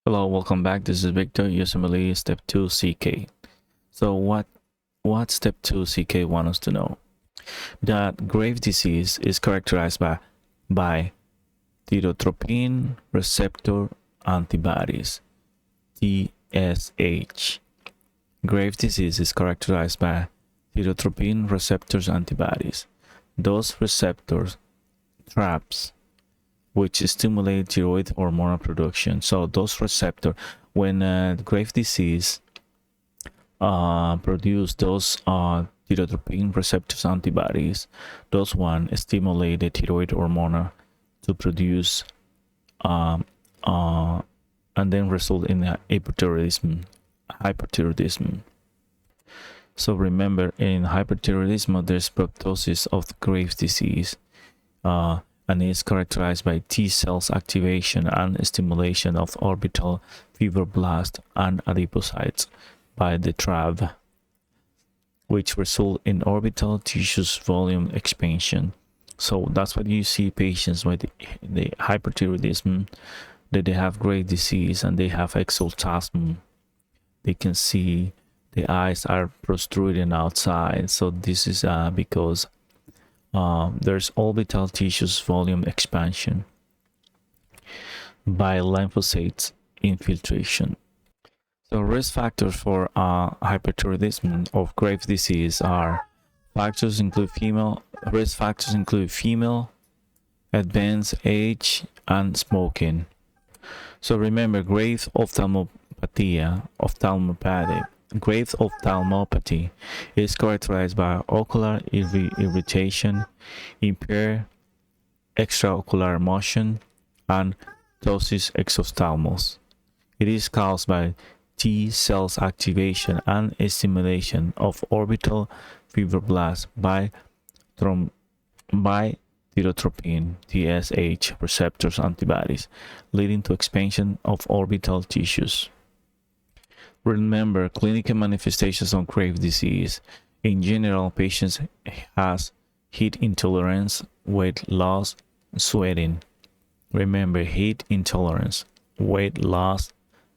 Hello, welcome back. This is Victor, USMLE Step 2 CK. So what Step 2 CK want us to know? That Graves' disease is characterized by thyrotropin receptor antibodies, TSH. Graves' disease is characterized by thyrotropin receptors antibodies. Those receptors TRABs, which stimulate thyroid hormone production. So those receptors, when Graves' disease produce those thyrotropin receptors antibodies, those one stimulate the thyroid hormone to produce and then result in hyperthyroidism. So remember, in hyperthyroidism, there's proptosis of Graves' disease. And is characterized by T cells activation and stimulation of orbital fibroblasts and adipocytes by the TRAB, which result in orbital tissues volume expansion. So that's what you see patients with the hyperthyroidism, that they have Graves' disease and they have exaltasm. They can see the eyes are protruding outside. So this is because there's orbital tissues volume expansion by lymphocytes infiltration. So risk factors for hyperthyroidism of Graves' disease are risk factors include female, advanced age, and smoking. So remember, Graves' ophthalmopathy is characterized by ocular irritation, impaired extraocular motion, and ptosis exophthalmos. It is caused by T cells activation and stimulation of orbital fibroblasts by thyrotropin TSH receptors antibodies, leading to expansion of orbital tissues. Remember, clinical manifestations of Graves' disease. In general, patients has heat intolerance, weight loss, sweating. Remember, heat intolerance, weight loss,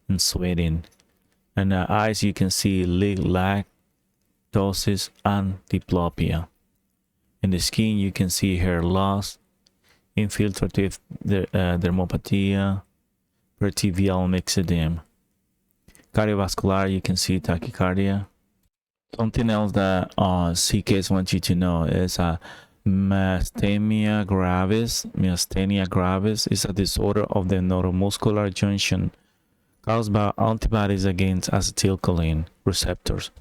and sweating. And the eyes, you can see lag, ptosis, and diplopia. In the skin, you can see hair loss, infiltrative dermopathy, vertivial myxedema. Cardiovascular, you can see tachycardia. Something else that CKs want you to know is myasthenia gravis. Myasthenia gravis is a disorder of the neuromuscular junction caused by antibodies against acetylcholine receptors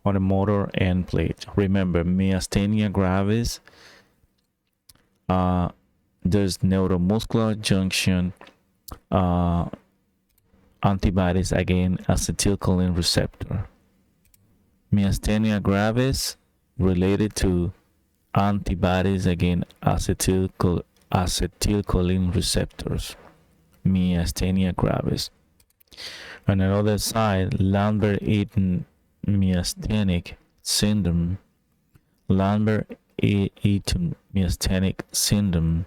on the motor end plate. Remember, myasthenia gravis, there's neuromuscular junction antibodies against acetylcholine receptor. Myasthenia gravis related to antibodies against acetylcholine receptors. Myasthenia gravis. On the other side, Lambert-Eaton myasthenic syndrome. Lambert-Eaton myasthenic syndrome.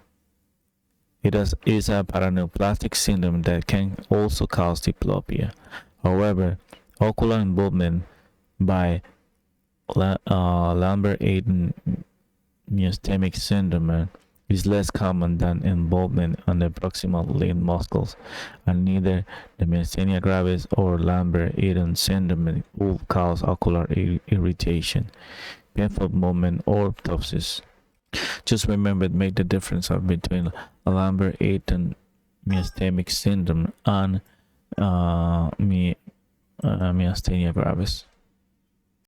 It is a paraneoplastic syndrome that can also cause diplopia. However, ocular involvement by Lambert-Eaton myasthenic syndrome is less common than involvement on the proximal limb muscles, and neither the myasthenia gravis or Lambert-Eaton syndrome will cause ocular irritation, painful movement, or ptosis. Just remember to make the difference between Lambert-Eaton myasthenic syndrome and myasthenia gravis.